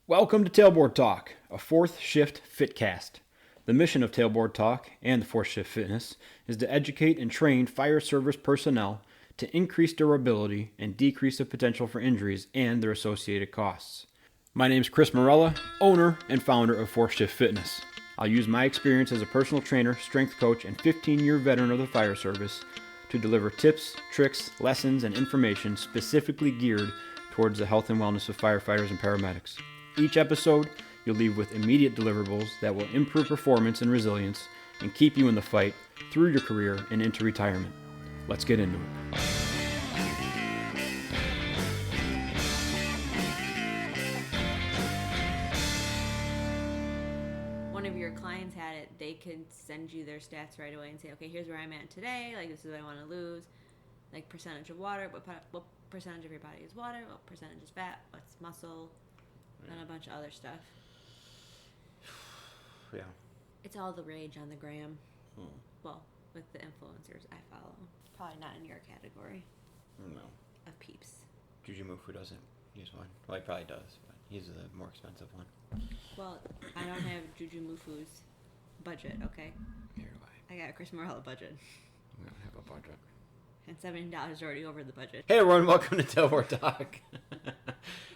Welcome to Tailboard Talk, a fourth shift fitcast. The mission of Tailboard Talk and the fourth shift fitness is to educate and train fire service personnel to increase durability and decrease the potential for injuries and their associated costs. My name is Chris Morella, owner and founder of Fourth Shift Fitness. I'll use my experience as a personal trainer, strength coach, and 15-year veteran of the fire service to deliver tips, tricks, lessons, and information specifically geared towards the health and wellness of firefighters and paramedics. Each episode, you'll leave with immediate deliverables that will improve performance and resilience and keep you in the fight through your career and into retirement. Let's get into it. One of your clients had it, they could send you their stats right away and say, okay, here's where I'm at today, like this is what I want to lose, like percentage of water, what percentage of your body is water, what percentage is fat, what's muscle, and a bunch of other stuff. Yeah. It's all the rage on the gram. Well, with the influencers I follow. Probably not in your category. No. Of peeps. Juju Mufu doesn't use one. Well, he probably does, but he's the more expensive one. Well, I don't have Juju Mufu's budget, okay? Here do I got a Chris Morella budget. I don't have a budget. And $70 is already over the budget. Hey everyone, welcome to Tailboard Talk.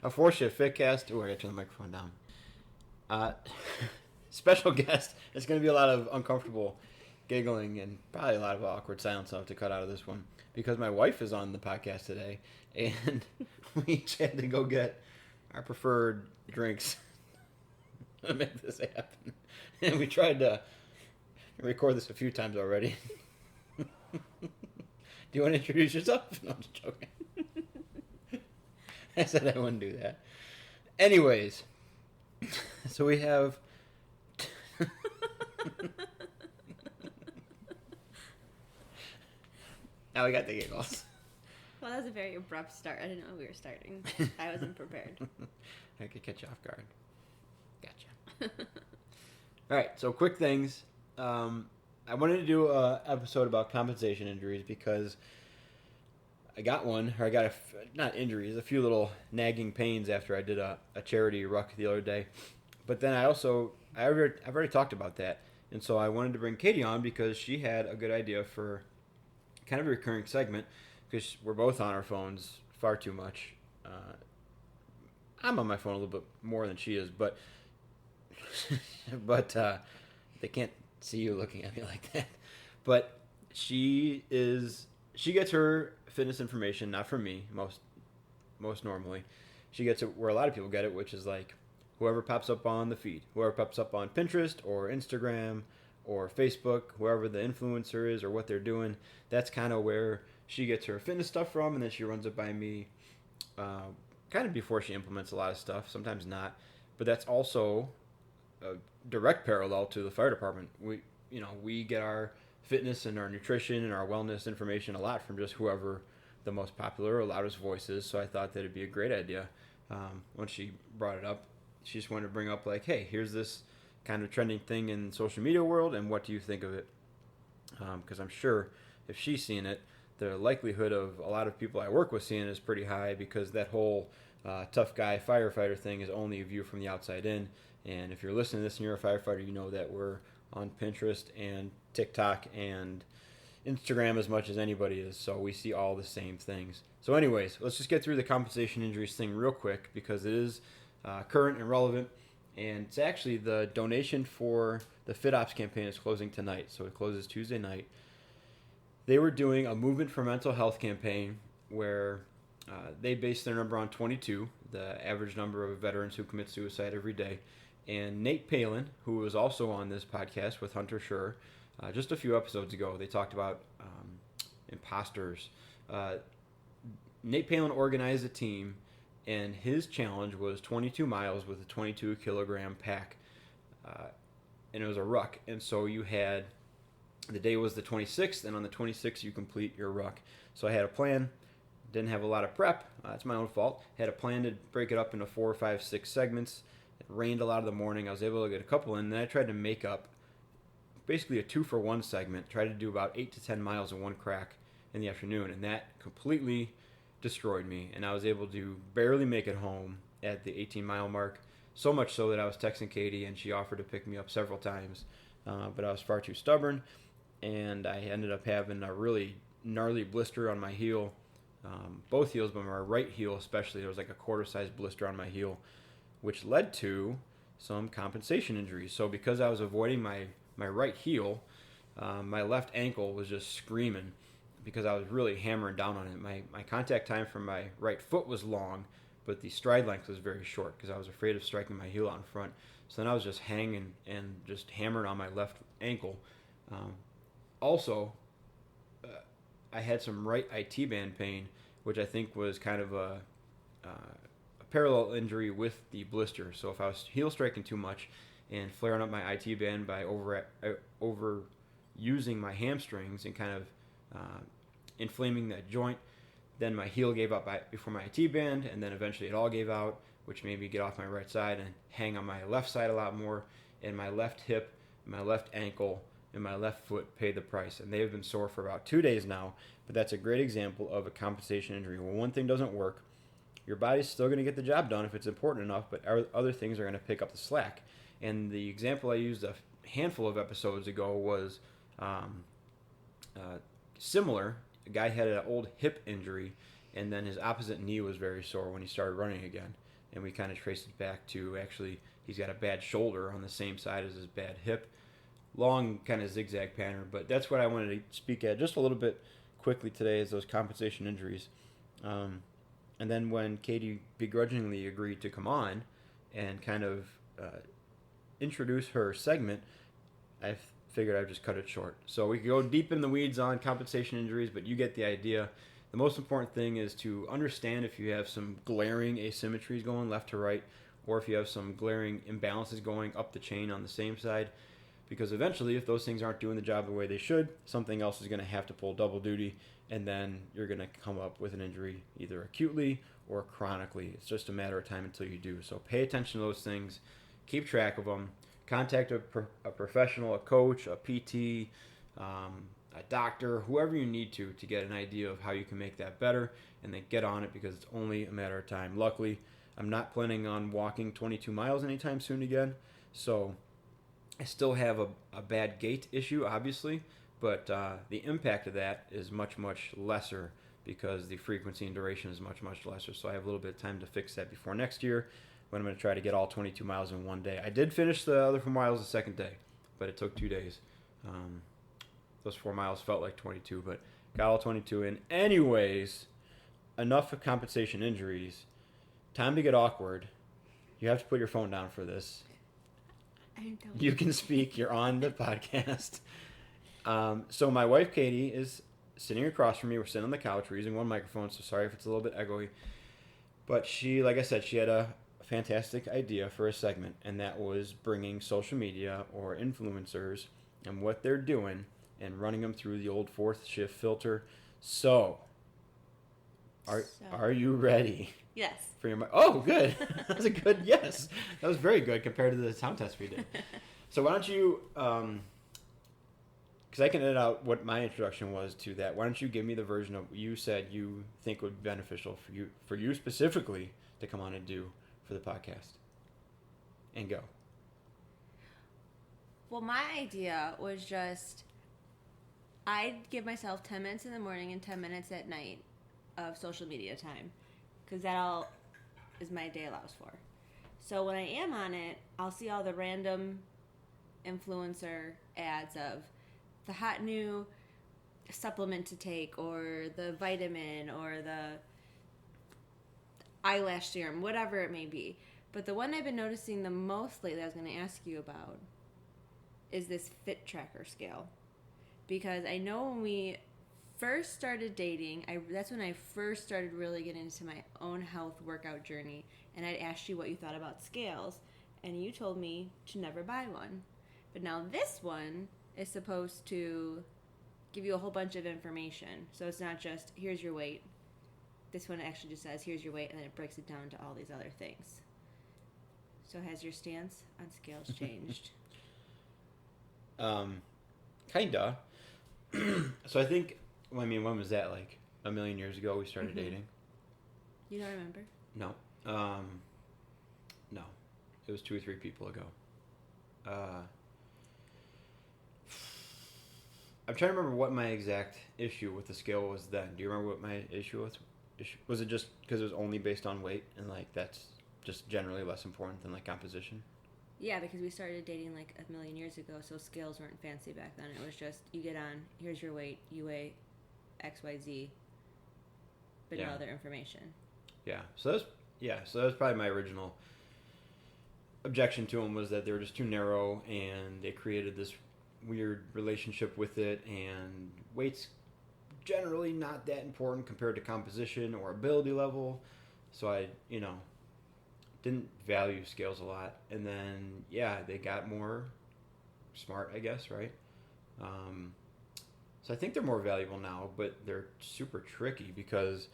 A fourth shift fitcast. Oh, I gotta turn the microphone down. Special guest. It's gonna be a lot of uncomfortable giggling and probably a lot of awkward silence I'll have to cut out of this one because my wife is on the podcast today and we each had to go get our preferred drinks to make this happen. And we tried to record this a few times already. Do you want to introduce yourself? No, I'm just joking. I said I wouldn't do that. Anyways, so we have... Now we got the giggles. Well, that was a very abrupt start. I didn't know we were starting. I wasn't prepared. I could catch you off guard. Gotcha. All right, so quick things. I wanted to do an episode about compensation injuries because I got one, or I got not injuries, a few little nagging pains after I did a charity ruck the other day. But then I've already talked about that, and so I wanted to bring Katie on because she had a good idea for kind of a recurring segment because we're both on our phones far too much. I'm on my phone a little bit more than she is, but they can't see you looking at me like that. But she gets her fitness information not from me most normally. She gets it where a lot of people get it, which is like whoever pops up on the feed, whoever pops up on Pinterest or Instagram or Facebook, whoever the influencer is or what they're doing. That's kind of where she gets her fitness stuff from, and then she runs it by me kind of before she implements a lot of stuff, sometimes not. But that's also a direct parallel to the fire department. We get our fitness and our nutrition and our wellness information a lot from just whoever the most popular or loudest voice is. So I thought that it'd be a great idea. Once she brought it up, she just wanted to bring up like, hey, here's this kind of trending thing in the social media world, and what do you think of it? Because I'm sure if she's seen it, the likelihood of a lot of people I work with seeing it is pretty high because that whole tough guy firefighter thing is only a view from the outside in. And if you're listening to this and you're a firefighter, you know that we're on Pinterest and TikTok and Instagram as much as anybody is. So we see all the same things. So anyways, let's just get through the compensation injuries thing real quick because it is current and relevant. And it's actually the donation for the FitOps campaign is closing tonight. So it closes Tuesday night. They were doing a Movement for Mental Health campaign where they based their number on 22, the average number of veterans who commit suicide every day. And Nate Palin, who was also on this podcast with Hunter Schur, just a few episodes ago, they talked about imposters. Nate Palin organized a team, and his challenge was 22 miles with a 22-kilogram pack, and it was a ruck. And so the day was the 26th, and on the 26th you complete your ruck. So I had a plan. Didn't have a lot of prep. That's my own fault. Had a plan to break it up into 4, 5, 6 segments. It rained a lot of the morning. I was able to get a couple in. Then I tried to make up basically a 2-for-1 segment. Tried to do about 8 to 10 miles in one crack in the afternoon, and that completely destroyed me. And I was able to barely make it home at the 18-mile mark. So much so that I was texting Katie, and she offered to pick me up several times, but I was far too stubborn, and I ended up having a really gnarly blister on my heel, both heels, but my right heel especially. There was like a quarter-sized blister on my heel, which led to some compensation injuries. So because I was avoiding my right heel, my left ankle was just screaming because I was really hammering down on it. My contact time for my right foot was long, but the stride length was very short because I was afraid of striking my heel out in front. So then I was just hanging and just hammering on my left ankle. Also, I had some right IT band pain, which I think was kind of a parallel injury with the blister. So if I was heel striking too much and flaring up my IT band by over using my hamstrings and kind of inflaming that joint, then my heel gave up before my IT band, and then eventually it all gave out, which made me get off my right side and hang on my left side a lot more, and my left hip, my left ankle, and my left foot paid the price, and they have been sore for about 2 days now. But that's a great example of a compensation injury. When one thing doesn't work, your body's still going to get the job done if it's important enough, but other things are going to pick up the slack. And the example I used a handful of episodes ago was similar. A guy had an old hip injury, and then his opposite knee was very sore when he started running again. And we kind of traced it back to actually he's got a bad shoulder on the same side as his bad hip. Long kind of zigzag pattern, but that's what I wanted to speak at just a little bit quickly today is those compensation injuries. And then when Katie begrudgingly agreed to come on and kind of introduce her segment, I figured I'd just cut it short. So we could go deep in the weeds on compensation injuries, but you get the idea. The most important thing is to understand if you have some glaring asymmetries going left to right, or if you have some glaring imbalances going up the chain on the same side. Because eventually, if those things aren't doing the job the way they should, something else is going to have to pull double duty, and then you're going to come up with an injury either acutely or chronically. It's just a matter of time until you do. So pay attention to those things. Keep track of them. Contact a professional, a coach, a PT, a doctor, whoever you need to get an idea of how you can make that better, and then get on it because it's only a matter of time. Luckily, I'm not planning on walking 22 miles anytime soon again, so I still have a bad gait issue, obviously, but the impact of that is much, much lesser because the frequency and duration is much, much lesser. So I have a little bit of time to fix that before next year when I'm going to try to get all 22 miles in one day. I did finish the other 4 miles the second day, but it took 2 days. Those 4 miles felt like 22, but got all 22 in. Anyways, enough of compensation injuries. Time to get awkward. You have to put your phone down for this. You can speak. You're on the podcast. So my wife, Katie, is sitting across from me. We're sitting on the couch. We're using one microphone, so sorry if it's a little bit echoey. But she, like I said, she had a fantastic idea for a segment, and that was bringing social media or influencers and what they're doing and running them through the old fourth shift filter. So, are you ready? Yes. For your oh, good. That was a good yes. That was very good compared to the sound test we did. So why don't you, because I can edit out what my introduction was to that. Why don't you give me the version of what you said you think would be beneficial for you specifically to come on and do for the podcast, and go. Well, my idea was just I'd give myself 10 minutes in the morning and 10 minutes at night of social media time, because that all is my day allows for. So when I am on it, I'll see all the random influencer ads of the hot new supplement to take, or the vitamin, or the eyelash serum, whatever it may be. But the one I've been noticing the most lately, I was going to ask you about, is this fit tracker scale. Because I know when we first started dating, that's when I first started really getting into my own health workout journey, and I'd asked you what you thought about scales, and you told me to never buy one. But now this one is supposed to give you a whole bunch of information. So it's not just, here's your weight. This one actually just says, here's your weight, and then it breaks it down to all these other things. So has your stance on scales changed? Kinda. So I think, when was that? Like a million years ago we started dating? You don't remember? No. No. It was 2 or 3 people ago. I'm trying to remember what my exact issue with the scale was then. Do you remember what my issue was? Was it just because it was only based on weight and like that's just generally less important than like composition? Yeah, because we started dating like a million years ago, so scales weren't fancy back then. It was just you get on, here's your weight, you weigh XYZ, but no Yeah. other information. So that was probably my original objection to them, was that they were just too narrow and they created this weird relationship with it, and weight's generally not that important compared to composition or ability level. So I, didn't value scales a lot. And then, they got more smart, I guess, right? So I think they're more valuable now, but they're super tricky because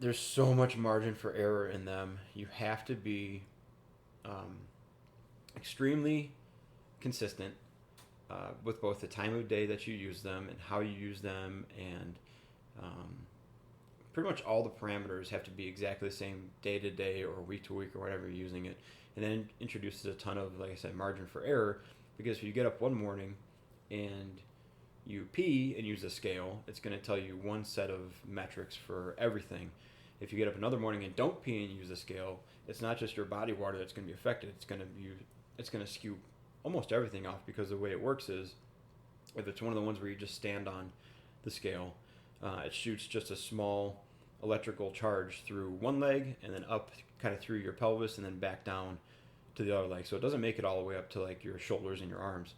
there's so much margin for error in them. You have to be extremely consistent with both the time of day that you use them and how you use them, and pretty much all the parameters have to be exactly the same day to day or week to week or whatever you're using it. And then it introduces a ton of, like I said, margin for error, because if you get up one morning and you pee and use a scale, it's going to tell you one set of metrics for everything. If you get up another morning and don't pee and use a scale, it's not just your body water that's going to be affected. It's going to skew almost everything off, because the way it works is, if it's one of the ones where you just stand on the scale, it shoots just a small electrical charge through one leg and then up kind of through your pelvis and then back down to the other leg. So it doesn't make it all the way up to like your shoulders and your arms.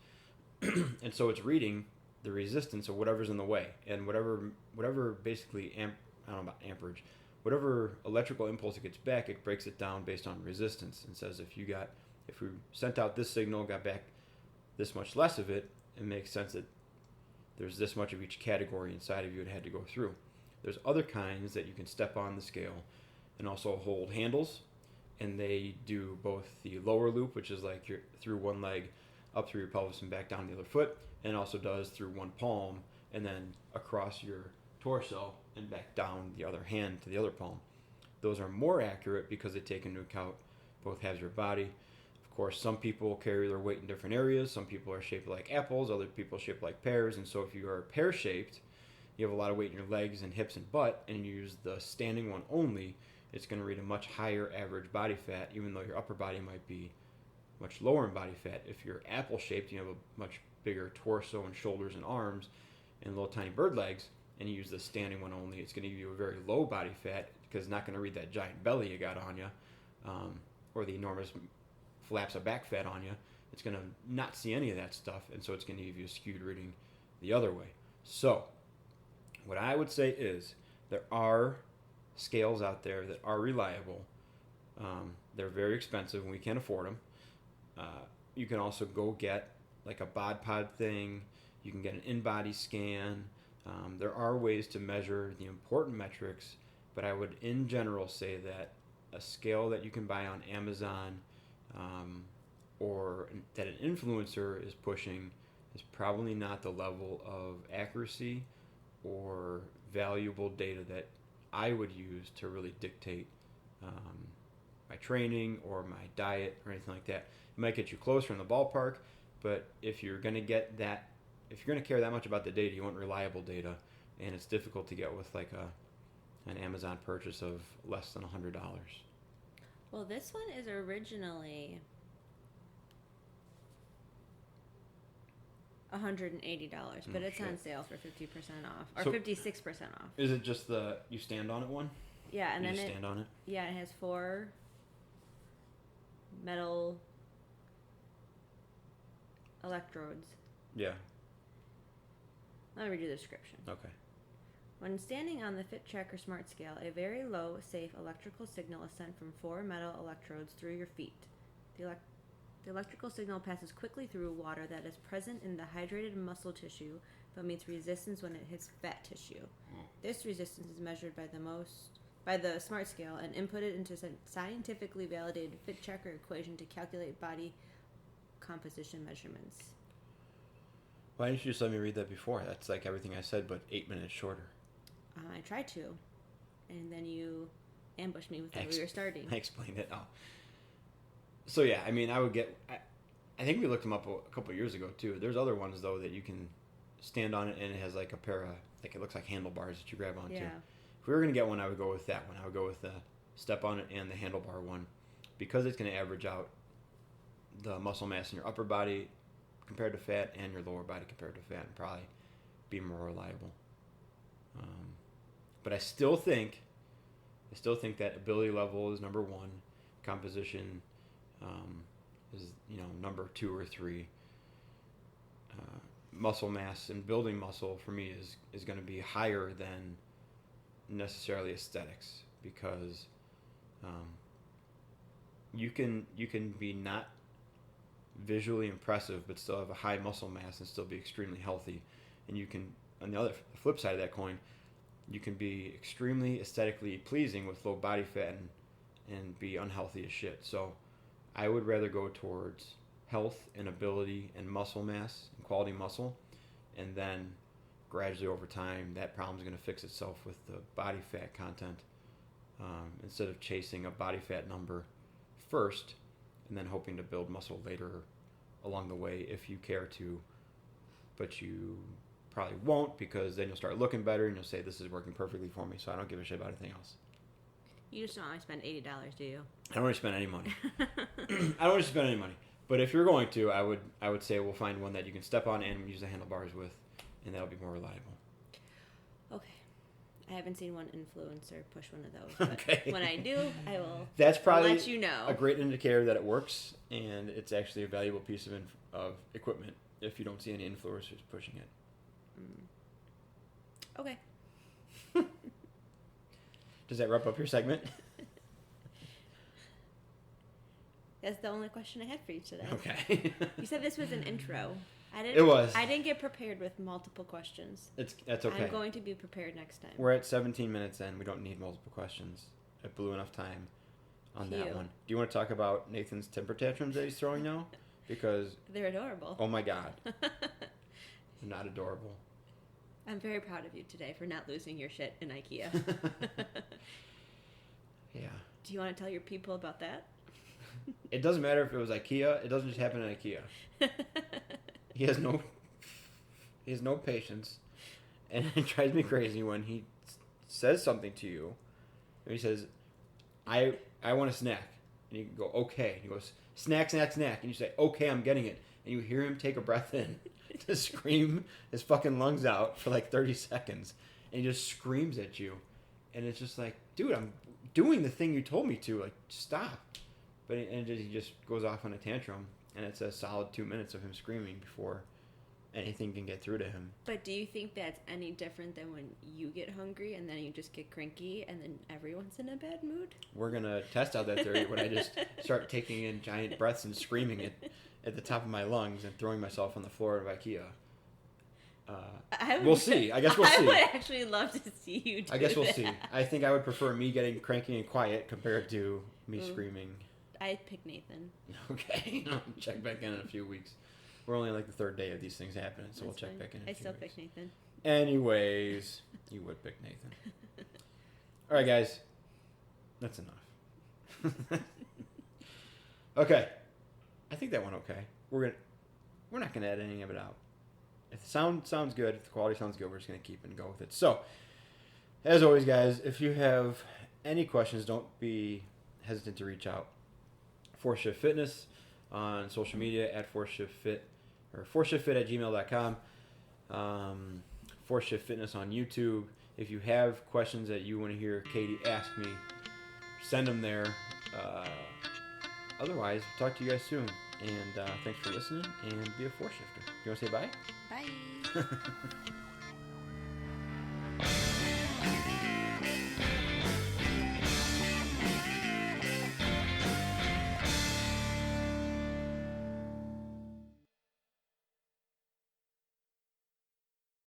And so it's reading the resistance of whatever's in the way, and whatever basically I don't know about amperage, whatever electrical impulse it gets back, it breaks it down based on resistance and says if we sent out this signal, got back this much less of it, it makes sense that there's this much of each category inside of you it had to go through. There's other kinds that you can step on the scale and also hold handles, and they do both the lower loop, which is like you're through one leg up through your pelvis and back down the other foot, and also does through one palm and then across your torso and back down the other hand to the other palm. Those are more accurate because they take into account both halves of your body. Of course, some people carry their weight in different areas. Some people are shaped like apples, other people are shaped like pears. And so if you are pear-shaped, you have a lot of weight in your legs and hips and butt, and you use the standing one only, it's going to read a much higher average body fat, even though your upper body might be much lower in body fat. If you're apple-shaped, you have a much bigger torso and shoulders and arms and little tiny bird legs, and you use the standing one only, it's going to give you a very low body fat, because it's not going to read that giant belly you got on you, or the enormous flaps of back fat on you. It's going to not see any of that stuff, and so it's going to give you a skewed reading the other way. So what I would say is there are scales out there that are reliable. They're very expensive and we can't afford them. You can also go get like a bod pod thing. You can get an in-body scan. There are ways to measure the important metrics, but I would in general say that a scale that you can buy on Amazon or that an influencer is pushing is probably not the level of accuracy or valuable data that I would use to really dictate my training or my diet or anything like that. It might get you closer in the ballpark, but if you're going to care that much about the data, you want reliable data, and it's difficult to get with like an Amazon purchase of less than $100. Well, this one is originally $180, but it's on sale for 50% off, or so 56% off. Is it just the you stand on it one? Yeah, and you then just stand on it. Yeah, it has 4 metal electrodes. Yeah. Let me read you the description. Okay. When standing on the Fit Tracker Smart Scale, a very low, safe electrical signal is sent from 4 metal electrodes through your feet. The electrical signal passes quickly through water that is present in the hydrated muscle tissue, but meets resistance when it hits fat tissue. This resistance is measured by the Smart Scale and inputted into a scientifically validated Fit Tracker equation to calculate body composition measurements. Why didn't you just let me read that before? That's like everything I said, but 8 minutes shorter. I tried to, and then you ambushed me with where we were starting. I explained it. Oh. So yeah, I mean, I would get. I think we looked them up a couple of years ago too. There's other ones though that you can stand on it and it has like a pair of like it looks like handlebars that you grab onto. Yeah. If we were gonna get one, I would go with that one. I would go with the step on it and the handlebar one because it's gonna average out the muscle mass in your upper body compared to fat and your lower body compared to fat and probably be more reliable. But I still think that ability level is number one, composition is number 2 or 3. Muscle mass and building muscle for me is going to be higher than necessarily aesthetics because you can be not visually impressive but still have a high muscle mass and still be extremely healthy, and you can on the flip side of that coin, you can be extremely aesthetically pleasing with low body fat and be unhealthy as shit. So I would rather go towards health and ability and muscle mass and quality muscle, and then gradually over time that problem's going to fix itself with the body fat content, instead of chasing a body fat number first and then hoping to build muscle later along the way if you care to, but you probably won't because then you'll start looking better and you'll say this is working perfectly for me, so I don't give a shit about anything else. You just don't want to spend $80, do you? I don't want to spend any money. I don't want to spend any money. But if you're going to, I would say we'll find one that you can step on and use the handlebars with, and that'll be more reliable. Okay. I haven't seen one influencer push one of those, but Okay. when I do, I will That's probably let you know. a great indicator that it works, and it's actually a valuable piece of equipment if you don't see any influencers pushing it. Okay. Does that wrap up your segment? That's the only question I had for you today. Okay. You said this was an intro. It was. I didn't get prepared with multiple questions. That's okay. I'm going to be prepared next time. We're at 17 minutes in. We don't need multiple questions. I blew enough time on that one. Do you want to talk about Nathan's temper tantrums that he's throwing now? Because they're adorable. Oh my God. They're not adorable. I'm very proud of you today for not losing your shit in IKEA. Yeah. Do you want to tell your people about that? It doesn't matter if it was IKEA. It doesn't just happen at IKEA. He has no patience, and it drives me crazy when he says something to you. And he says, "I want a snack," and you go, "Okay." And he goes, "Snack, snack, snack," and you say, "Okay, I'm getting it." And you hear him take a breath in to scream his fucking lungs out for like 30 seconds, and he just screams at you, and it's just like, dude, I'm doing the thing you told me to. Like, stop. But he just goes off on a tantrum, and it's a solid 2 minutes of him screaming before anything can get through to him. But do you think that's any different than when you get hungry and then you just get cranky and then everyone's in a bad mood? We're going to test out that theory when I just start taking in giant breaths and screaming at the top of my lungs and throwing myself on the floor of IKEA. We'll see. I guess we'll see. I would actually love to see you do I guess we'll that. see. I think I would prefer me getting cranky and quiet compared to me screaming. I'd pick Nathan. Okay. I'll check back in a few weeks. We're only like the third day of these things happening, so we'll check back in a few I still weeks. pick Nathan. Anyways, you would pick Nathan. All right, guys. That's enough. Okay. I think that went okay. We're not gonna edit any of it out. If the sound sounds good, if the quality sounds good, we're just gonna keep and go with it. So, as always, guys, if you have any questions, don't be hesitant to reach out. 4Shift Fitness on social media at 4ShiftFit or 4ShiftFit@gmail.com. 4Shift Fitness on YouTube. If you have questions that you want to hear Katie ask me, send them there. Otherwise, talk to you guys soon. And thanks for listening, and be a 4Shifter. You want to say bye? Bye.